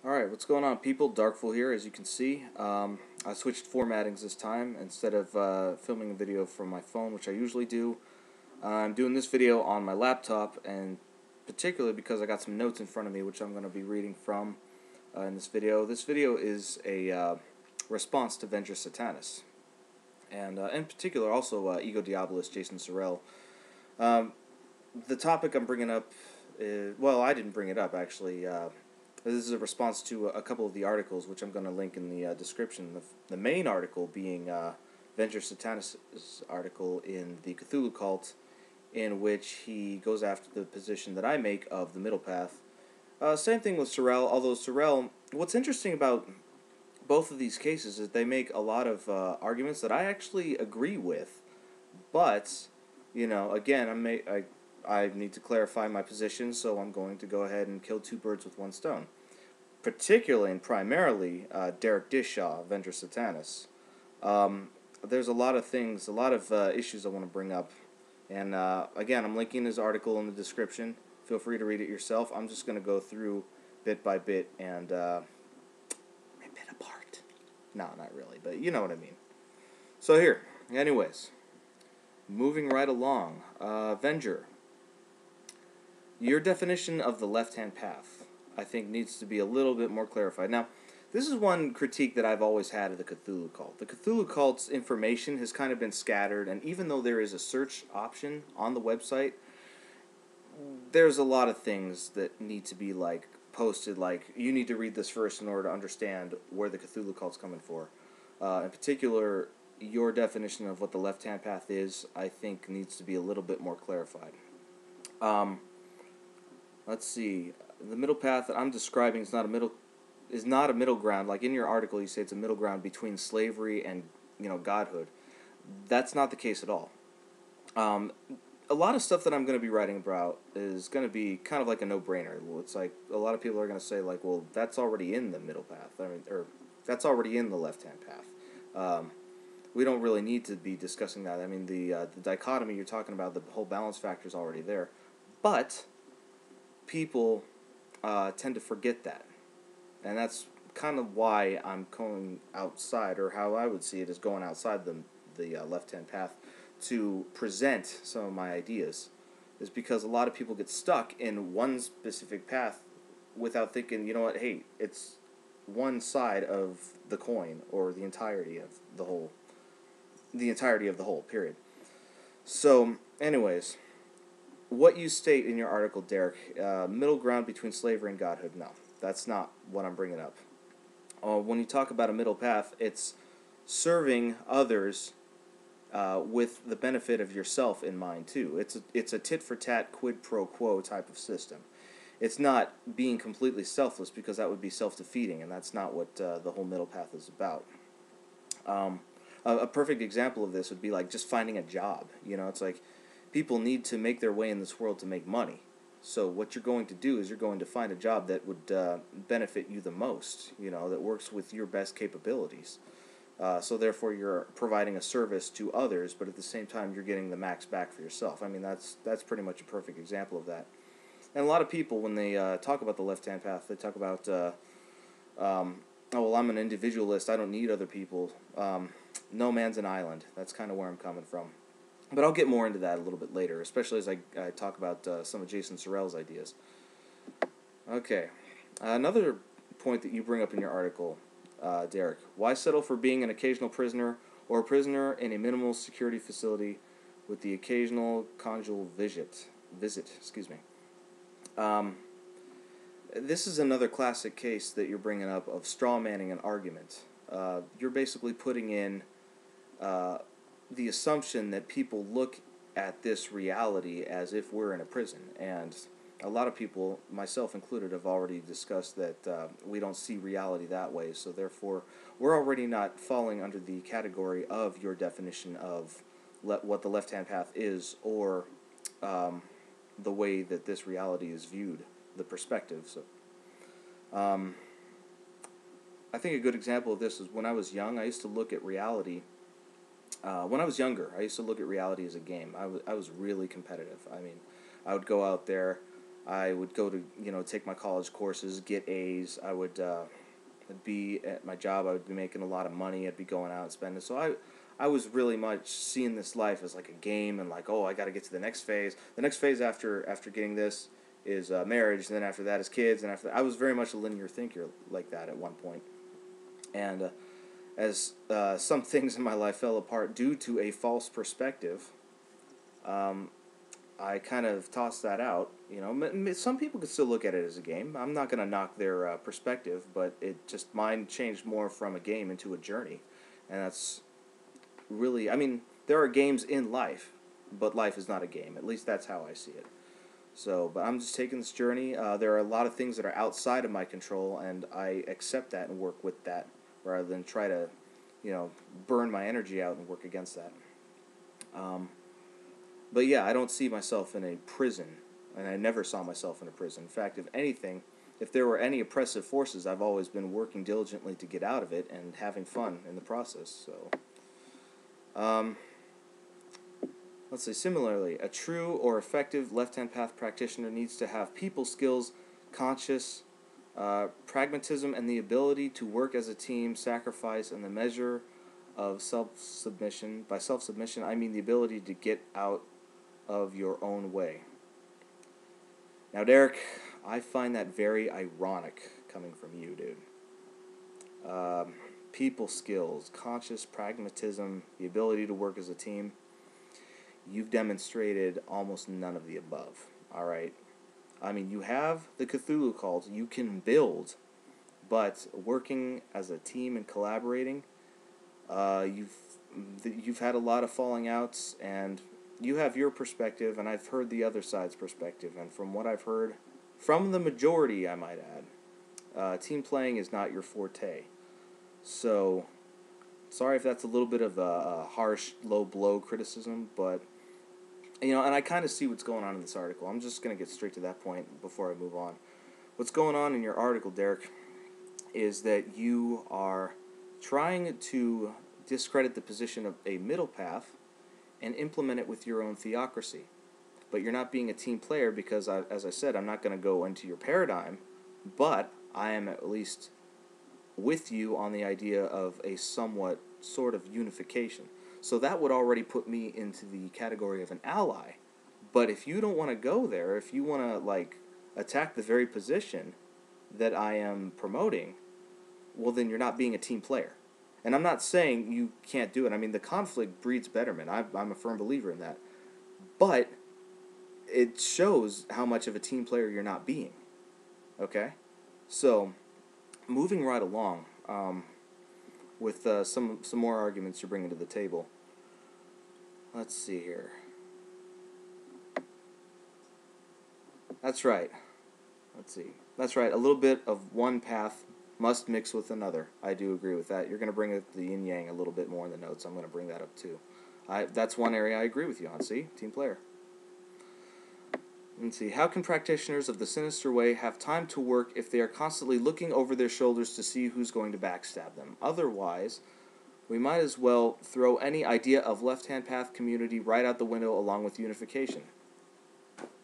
Alright, what's going on, people? Darkful here, as you can see. I switched formattings this time. Instead of filming a video from my phone, which I usually do, I'm doing this video on my laptop, and particularly because I got some notes in front of me, which I'm going to be reading from in this video. This video is a response to VengerSatanis, and in particular also EgoDiabolus Jason Sorrell. The topic I'm bringing up is, well, I didn't bring it up, actually. This is a response to a couple of the articles, which I'm going to link in the description. The main article being VengerSatanis' article in the Cthulhu Cult, in which he goes after the position that I make of the middle path. Same thing with Sorrell, although Sorrell, what's interesting about both of these cases is they make a lot of arguments that I actually agree with, but, you know, again, I need to clarify my position, so I'm going to go ahead and kill two birds with one stone. Particularly and primarily Derek Dishaw, VengerSatanis. There's a lot of things, a lot of issues I want to bring up. And again, I'm linking his article in the description. Feel free to read it yourself. I'm just going to go through bit by bit and rip it apart. No, not really, but you know what I mean. So here, anyways, moving right along. Venger. Your definition of the left-hand path, I think, needs to be a little bit more clarified. Now, this is one critique that I've always had of the Cthulhu Cult. The Cthulhu Cult's information has kind of been scattered, and even though there is a search option on the website, there's a lot of things that need to be, like, posted, like, you need to read this first in order to understand where the Cthulhu Cult's coming for. In particular, your definition of what the left-hand path is, I think, needs to be a little bit more clarified. Let's see. The middle path that I'm describing is not a middle ground. Like in your article, you say it's a middle ground between slavery and, you know, godhood. That's not the case at all. A lot of stuff that I'm going to be writing about is going to be kind of like a no-brainer. It's like a lot of people are going to say, like, well, that's already in the middle path. I mean, or that's already in the left-hand path. We don't really need to be discussing that. I mean, the dichotomy you're talking about, the whole balance factor is already there. But people tend to forget that, and that's kind of why I'm going outside, or how I would see it as going outside the left-hand path to present some of my ideas, is because a lot of people get stuck in one specific path without thinking, you know what, hey, it's one side of the coin, or the entirety of the whole, period. So, anyways, what you state in your article, Derek, middle ground between slavery and godhood, no, that's not what I'm bringing up. When you talk about a middle path, it's serving others with the benefit of yourself in mind, too. It's a tit-for-tat, quid pro quo type of system. It's not being completely selfless, because that would be self-defeating, and that's not what the whole middle path is about. A perfect example of this would be like just finding a job. You know, it's like, people need to make their way in this world to make money. So what you're going to do is you're going to find a job that would benefit you the most, you know, that works with your best capabilities. So therefore you're providing a service to others, but at the same time you're getting the max back for yourself. I mean, that's pretty much a perfect example of that. And a lot of people, when they talk about the left-hand path, they talk about, oh, well, I'm an individualist, I don't need other people. No man's an island. That's kind of where I'm coming from. But I'll get more into that a little bit later, especially as I talk about some of Jason Sorrell's ideas. Okay. Another point that you bring up in your article, Derek. Why settle for being an occasional prisoner, or a prisoner in a minimal security facility with the occasional conjugal visit? Excuse me. This is another classic case that you're bringing up of straw manning an argument. You're basically putting in the assumption that people look at this reality as if we're in a prison, and a lot of people, myself included, have already discussed that we don't see reality that way, so therefore we're already not falling under the category of your definition of what the left-hand path is, or the way that this reality is viewed, the perspective. So I think a good example of this is when I was young, I used to look at reality. When I was younger, I used to look at reality as a game. I was really competitive. I mean, I would go out there, I would go to, take my college courses, get A's. I would be at my job. I would be making a lot of money. I'd be going out and spending. So I was really much seeing this life as like a game, and like, oh, I got to get to the next phase. The next phase after getting this is marriage, and then after that is kids, and after that, I was very much a linear thinker like that at one point. And as some things in my life fell apart due to a false perspective, I kind of tossed that out. Some people could still look at it as a game. I'm not going to knock their perspective, but mine changed more from a game into a journey. And that's really, there are games in life, but life is not a game. At least that's how I see it. So, but I'm just taking this journey. There are a lot of things that are outside of my control, and I accept that and work with that rather than try to, burn my energy out and work against that. But yeah, I don't see myself in a prison, and I never saw myself in a prison. In fact, if anything, if there were any oppressive forces, I've always been working diligently to get out of it and having fun in the process. So, let's say similarly, a true or effective left-hand path practitioner needs to have people skills, conscious pragmatism, and the ability to work as a team, sacrifice, and the measure of self-submission. By self-submission, I mean the ability to get out of your own way. Now, Derek, I find that very ironic coming from you, dude. People skills, conscious pragmatism, the ability to work as a team. You've demonstrated almost none of the above, all right? You have the Cthulhu cult, you can build, but working as a team and collaborating, you've had a lot of falling outs, and you have your perspective, and I've heard the other side's perspective, and from what I've heard, from the majority, I might add, team playing is not your forte. So, sorry if that's a little bit of a harsh, low blow criticism, but, and I kind of see what's going on in this article. I'm just going to get straight to that point before I move on. What's going on in your article, Derek, is that you are trying to discredit the position of a middle path and implement it with your own theocracy. But you're not being a team player because, as I said, I'm not going to go into your paradigm, but I am at least with you on the idea of a somewhat sort of unification. So that would already put me into the category of an ally. But if you don't want to go there, if you want to, attack the very position that I am promoting, well, then you're not being a team player. And I'm not saying you can't do it. The conflict breeds betterment. I'm a firm believer in that. But it shows how much of a team player you're not being. Okay? So, moving right along, with some more arguments you're bringing to the table. Let's see here. That's right. Let's see. That's right. A little bit of one path must mix with another. I do agree with that. You're going to bring up the yin-yang a little bit more in the notes. I'm going to bring that up too. That's one area I agree with you on. See? Team player. Let's see. How can practitioners of the sinister way have time to work if they are constantly looking over their shoulders to see who's going to backstab them? Otherwise, we might as well throw any idea of left-hand path community right out the window along with unification.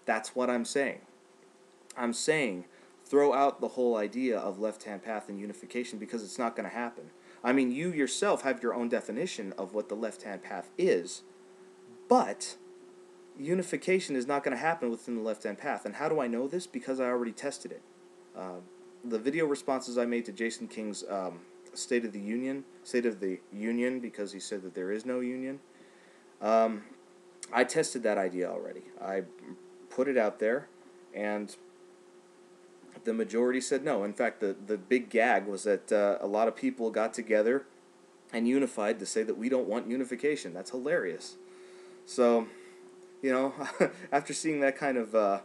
That's what I'm saying. I'm saying throw out the whole idea of left-hand path and unification because it's not going to happen. You yourself have your own definition of what the left-hand path is, but unification is not going to happen within the left-hand path. And how do I know this? Because I already tested it. The video responses I made to Jason King's State of the Union, because he said that there is no union, I tested that idea already. I put it out there, and the majority said no. In fact, the big gag was that a lot of people got together and unified to say that we don't want unification. That's hilarious. So, after seeing that kind of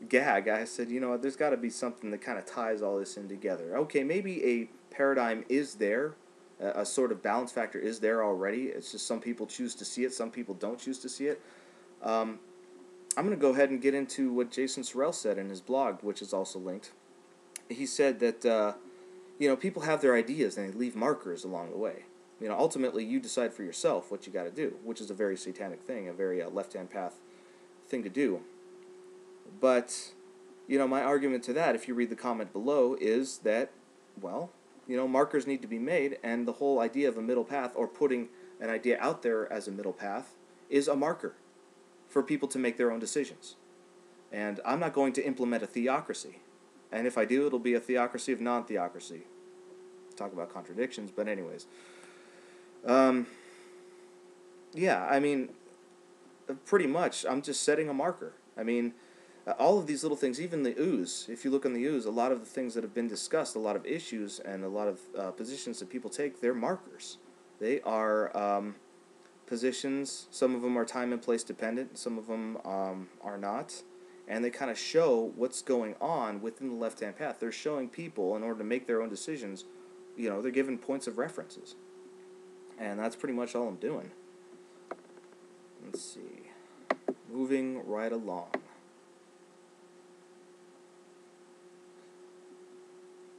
gag, I said, there's got to be something that kind of ties all this in together. Okay, maybe a paradigm is there, a sort of balance factor is there already. It's just some people choose to see it, some people don't choose to see it. I'm going to go ahead and get into what Jason Sorrell said in his blog, which is also linked. He said that, people have their ideas and they leave markers along the way. Ultimately, you decide for yourself what you got to do, which is a very satanic thing, a very left-hand path thing to do. But my argument to that, if you read the comment below, is that, well, markers need to be made, and the whole idea of a middle path, or putting an idea out there as a middle path, is a marker for people to make their own decisions. And I'm not going to implement a theocracy. And if I do, it'll be a theocracy of non-theocracy. Talk about contradictions, but anyways. Yeah, I mean, pretty much, I'm just setting a marker. I mean, all of these little things, even the ooze, if you look on the ooze, a lot of the things that have been discussed, a lot of issues and a lot of positions that people take, they're markers. They are positions. Some of them are time and place dependent, some of them are not, and they kind of show what's going on within the left-hand path. They're showing people, in order to make their own decisions, they're given points of references. And that's pretty much all I'm doing. Let's see. Moving right along.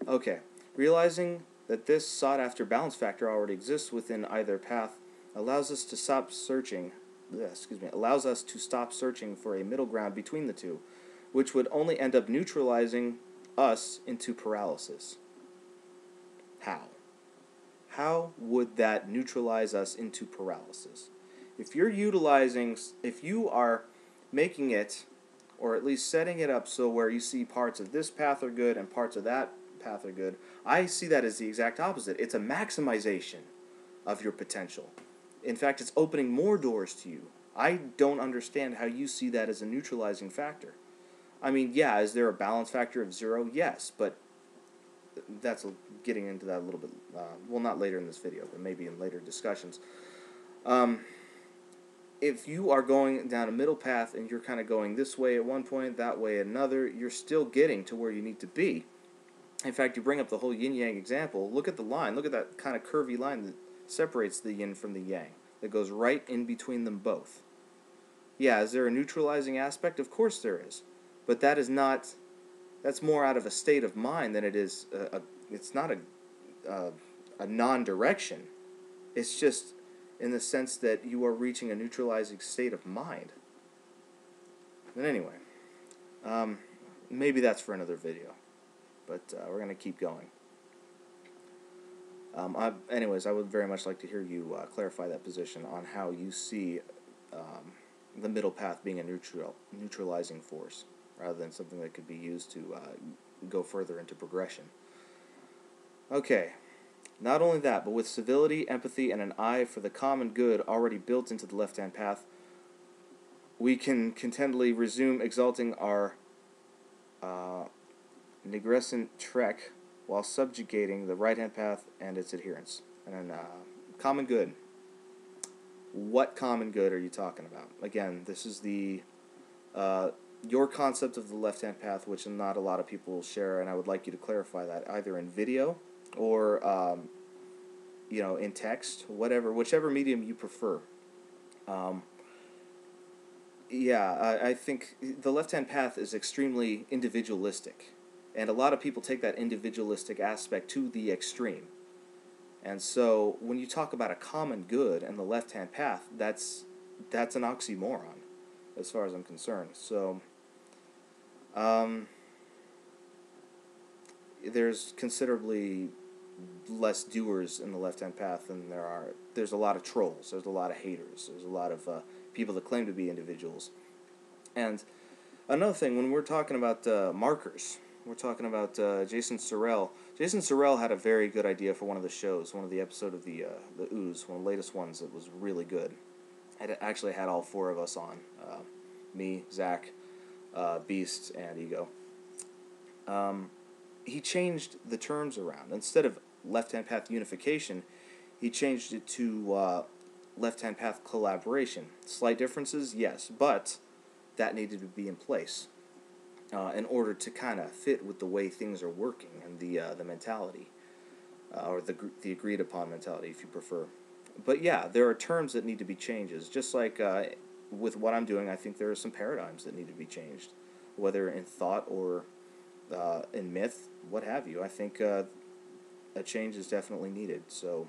Okay. Realizing that this sought-after balance factor already exists within either path allows us to stop searching. Allows us to stop searching for a middle ground between the two, which would only end up neutralizing us into paralysis. How? How would that neutralize us into paralysis? If you are making it, or at least setting it up so where you see parts of this path are good and parts of that path are good, I see that as the exact opposite. It's a maximization of your potential. In fact, it's opening more doors to you. I don't understand how you see that as a neutralizing factor. I mean, yeah, is there a balance factor of 0? Yes, but that's getting into that a little bit, well, not later in this video, but maybe in later discussions. If you are going down a middle path and you're kind of going this way at one point, that way at another, you're still getting to where you need to be. In fact, you bring up the whole yin-yang example. Look at the line. Look at that kind of curvy line that separates the yin from the yang, that goes right in between them both. Yeah, is there a neutralizing aspect? Of course there is. But that is not, that's more out of a state of mind than it is, it's not a non-direction. It's just in the sense that you are reaching a neutralizing state of mind. But anyway, maybe that's for another video. But we're going to keep going. Anyways, I would very much like to hear you clarify that position on how you see the middle path being a neutralizing force, rather than something that could be used to go further into progression. Okay, not only that, but with civility, empathy, and an eye for the common good already built into the left-hand path, we can contentedly resume exalting our negrescent trek while subjugating the right-hand path and its adherents. And common good. What common good are you talking about? Again, this is the your concept of the left-hand path, which not a lot of people share, and I would like you to clarify that either in video or in text, whichever medium you prefer. I think the left-hand path is extremely individualistic. And a lot of people take that individualistic aspect to the extreme. And so when you talk about a common good and the left-hand path, that's an oxymoron, as far as I'm concerned. So there's considerably less doers in the left-hand path than there's a lot of trolls, there's a lot of haters, there's a lot of people that claim to be individuals. And another thing, when we're talking about markers, we're talking about Jason Sorrell. Jason Sorrell had a very good idea for one of the shows, one of the episodes of the Ooze, one of the latest ones that was really good. It actually had all four of us on, me, Zach, Beast, and Ego. He changed the terms around. Instead of left-hand path unification, he changed it to left-hand path collaboration. Slight differences, yes, but that needed to be in place in order to kind of fit with the way things are working and the mentality, or the agreed-upon mentality, if you prefer. But yeah, there are terms that need to be changes. Just like with what I'm doing, I think there are some paradigms that need to be changed, whether in thought or in myth, what have you. I think a change is definitely needed. So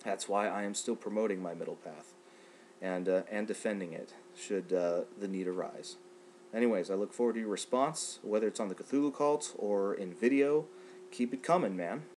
that's why I am still promoting my middle path and defending it should the need arise. Anyways, I look forward to your response, whether it's on the Cthulhu Cult or in video. Keep it coming, man.